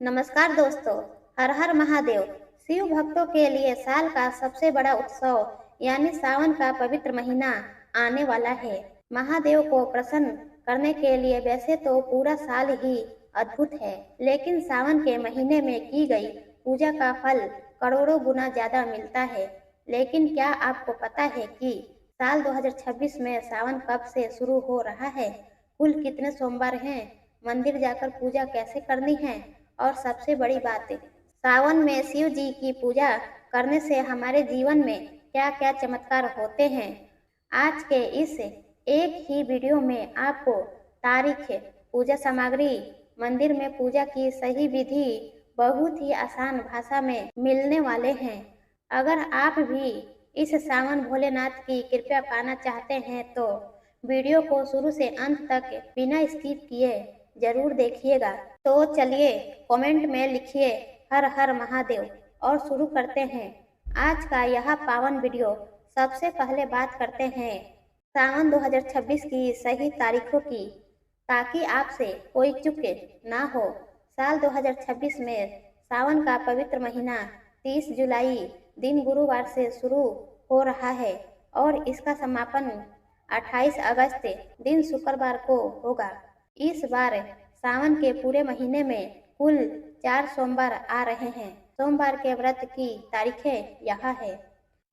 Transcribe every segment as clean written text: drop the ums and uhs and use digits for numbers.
नमस्कार दोस्तों। हर हर महादेव। शिव भक्तों के लिए साल का सबसे बड़ा उत्सव यानी सावन का पवित्र महीना आने वाला है। महादेव को प्रसन्न करने के लिए वैसे तो पूरा साल ही अद्भुत है, लेकिन सावन के महीने में की गई पूजा का फल करोड़ों गुना ज्यादा मिलता है। लेकिन क्या आपको पता है कि साल 2026 में सावन कब से शुरू हो रहा है? कुल कितने सोमवार हैं? मंदिर जाकर पूजा कैसे करनी है? और सबसे बड़ी बात, सावन में शिव जी की पूजा करने से हमारे जीवन में क्या क्या चमत्कार होते हैं। आज के इस एक ही वीडियो में आपको तारीख, पूजा सामग्री, मंदिर में पूजा की सही विधि बहुत ही आसान भाषा में मिलने वाले हैं। अगर आप भी इस सावन भोलेनाथ की कृपा पाना चाहते हैं तो वीडियो को शुरू से अंत तक बिना स्किप किए जरूर देखिएगा। तो चलिए कमेंट में लिखिए हर हर महादेव और शुरू करते हैं आज का यह पावन वीडियो। सबसे पहले बात करते हैं सावन 2026 की सही तारीखों की, ताकि आपसे कोई चूक ना हो। साल 2026 में सावन का पवित्र महीना 30 जुलाई दिन गुरुवार से शुरू हो रहा है और इसका समापन 28 अगस्त दिन शुक्रवार को होगा। इस बार सावन के पूरे महीने में कुल 4 सोमवार आ रहे हैं। सोमवार के व्रत की तारीखें यह है।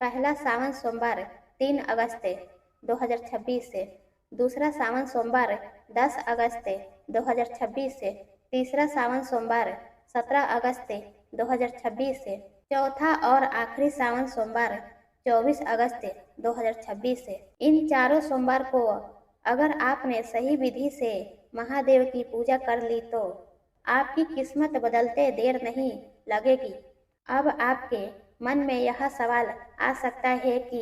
पहला सावन सोमवार 3 अगस्त 2026 से, दूसरा सावन सोमवार 10 अगस्त 2026 से, तीसरा सावन सोमवार 17 अगस्त 2026 से, चौथा और आखिरी सावन सोमवार 24 अगस्त 2026 से। इन चारों सोमवार को अगर आपने सही विधि से महादेव की पूजा कर ली तो आपकी किस्मत बदलते देर नहीं लगेगी। अब आपके मन में यह सवाल आ सकता है कि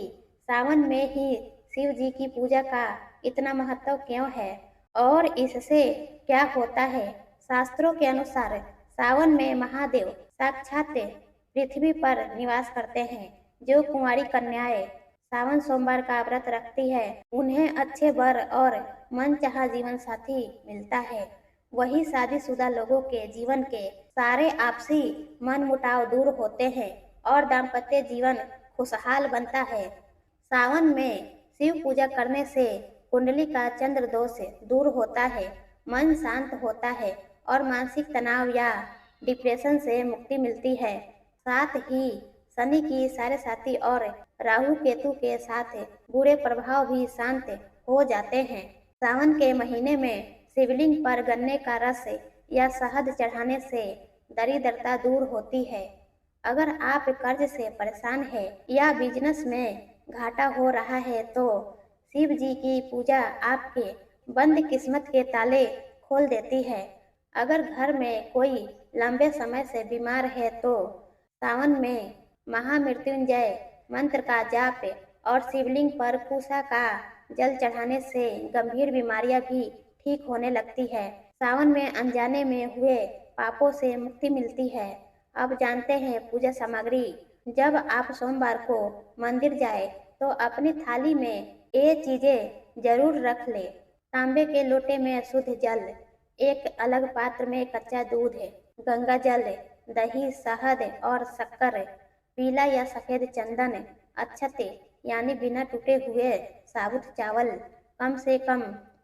सावन में ही शिव जी की पूजा का इतना महत्व क्यों है और इससे क्या होता है। शास्त्रों के अनुसार सावन में महादेव साक्षात पृथ्वी पर निवास करते हैं। जो कुंवारी कन्याएं सावन सोमवार का व्रत रखती है उन्हें अच्छे वर और मनचाहा जीवन साथी मिलता है। वही शादीशुदा लोगों के जीवन के सारे आपसी मन मुटाव दूर होते हैं और दाम्पत्य जीवन खुशहाल बनता है। सावन में शिव पूजा करने से कुंडली का चंद्र दोष दूर होता है, मन शांत होता है और मानसिक तनाव या डिप्रेशन से मुक्ति मिलती है। साथ ही शनि की साढ़े साथी और राहु केतु के साथ बुरे प्रभाव भी शांत हो जाते हैं। सावन के महीने में शिवलिंग पर गन्ने का रस या शहद चढ़ाने से दरिद्रता दूर होती है। अगर आप कर्ज से परेशान हैं या बिजनेस में घाटा हो रहा है तो शिव जी की पूजा आपके बंद किस्मत के ताले खोल देती है। अगर घर में कोई लंबे समय से बीमार है तो सावन में महामृत्युंजय मंत्र का जाप और शिवलिंग पर पूसा का जल चढ़ाने से गंभीर बीमारियां भी ठीक होने लगती है। सावन में अनजाने में हुए पापों से मुक्ति मिलती है। अब जानते हैं पूजा सामग्री। जब आप सोमवार को मंदिर जाए तो अपनी थाली में ये चीजें जरूर रख ले। तांबे के लोटे में शुद्ध जल, एक अलग पात्र में कच्चा दूध, गंगा जल, दही, शहद और शक्कर, पीला या सफेद चंदन, अक्षते यानी बिना टूटे हुए साबुत चावल, कम से कम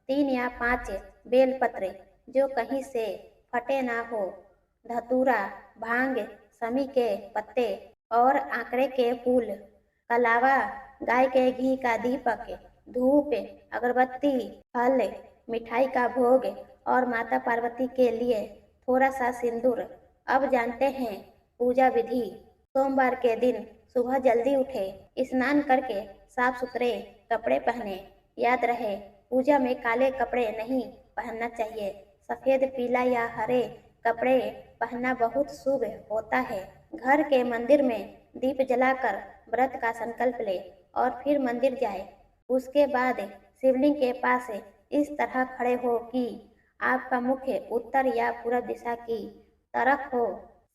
3 या 5 बेलपत्र जो कहीं से फटे ना हो, धतूरा, भांग, समी के पत्ते और आंकड़े के फूल, अलावा गाय के घी का दीपक, धूप, अगरबत्ती, फल, मिठाई का भोग और माता पार्वती के लिए थोड़ा सा सिंदूर। अब जानते हैं पूजा विधि। सोमवार के दिन सुबह जल्दी उठे, स्नान करके साफ सुथरे कपड़े पहने। याद रहे पूजा में काले कपड़े नहीं पहनना चाहिए। सफेद, पीला या हरे कपड़े पहनना बहुत शुभ होता है। घर के मंदिर में दीप जलाकर व्रत का संकल्प ले और फिर मंदिर जाए। उसके बाद शिवलिंग के पास इस तरह खड़े हो कि आपका मुख उत्तर या पूर्व दिशा की तरफ हो।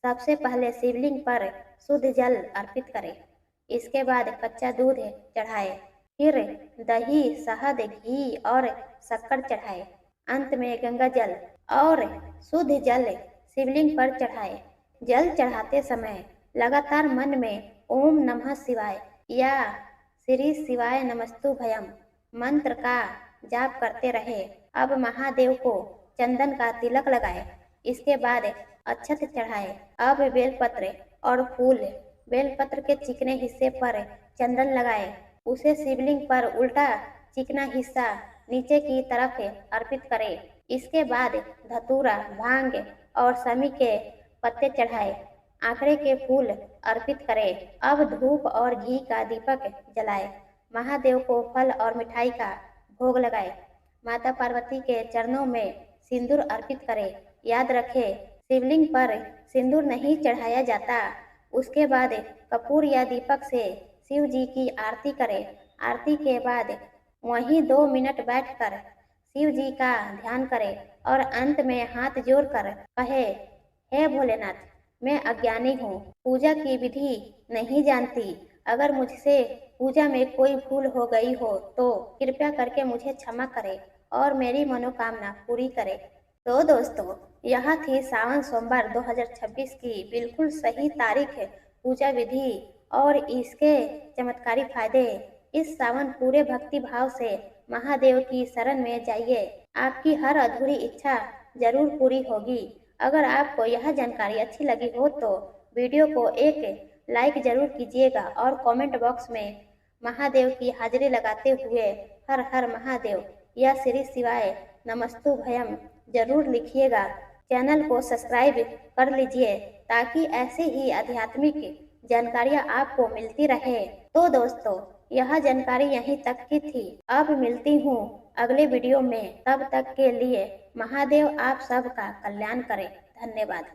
सबसे पहले शिवलिंग पर शुद्ध जल अर्पित करें। इसके बाद कच्चा दूध चढ़ाए, फिर दही, शहद, घी और शक्कर चढ़ाए। अंत में गंगा जल और शुद्ध जल शिवलिंग पर चढ़ाए। जल चढ़ाते समय लगातार मन में ओम नमः शिवाय या श्री शिवाय नमस्तुभयम मंत्र का जाप करते रहे। अब महादेव को चंदन का तिलक लगाए। इसके बाद अक्षत चढ़ाए। अब बेलपत्र और फूल, बेलपत्र के चिकने हिस्से पर चंदन लगाए। उसे शिवलिंग पर उल्टा चिकना हिस्सा नीचे की तरफ अर्पित करें। इसके बाद धतूरा, भांग और समी के पत्ते चढ़ाए। आंकड़े के फूल अर्पित करें। अब धूप और घी का दीपक जलाए। महादेव को फल और मिठाई का भोग लगाए। माता पार्वती के चरणों में सिंदूर अर्पित करें। याद रखें, शिवलिंग पर सिंदूर नहीं चढ़ाया जाता। उसके बाद कपूर या दीपक से शिव जी की आरती करें। आरती के बाद वहीं 2 मिनट बैठकर शिव जी का ध्यान करें और अंत में हाथ जोड़कर कहे, हे भोलेनाथ, मैं अज्ञानी हूँ, पूजा की विधि नहीं जानती। अगर मुझसे पूजा में कोई भूल हो गई हो तो कृपया करके मुझे क्षमा करें और मेरी मनोकामना पूरी करें। तो दोस्तों, यह थी सावन सोमवार 2026 की बिल्कुल सही तारीख, पूजा विधि और इसके चमत्कारी फायदे। इस सावन पूरे भक्ति भाव से महादेव की शरण में जाइए। आपकी हर अधूरी इच्छा जरूर पूरी होगी। अगर आपको यह जानकारी अच्छी लगी हो तो वीडियो को एक लाइक जरूर कीजिएगा और कमेंट बॉक्स में महादेव की हाजिरी लगाते हुए हर हर महादेव या श्री शिवाय नमस्तुभयम जरूर लिखिएगा। चैनल को सब्सक्राइब कर लीजिए ताकि ऐसे ही आध्यात्मिक जानकारियाँ आपको मिलती रहे। तो दोस्तों, यह जानकारी यहीं तक की थी। अब मिलती हूँ अगले वीडियो में। तब तक के लिए महादेव आप सबका कल्याण करें। धन्यवाद।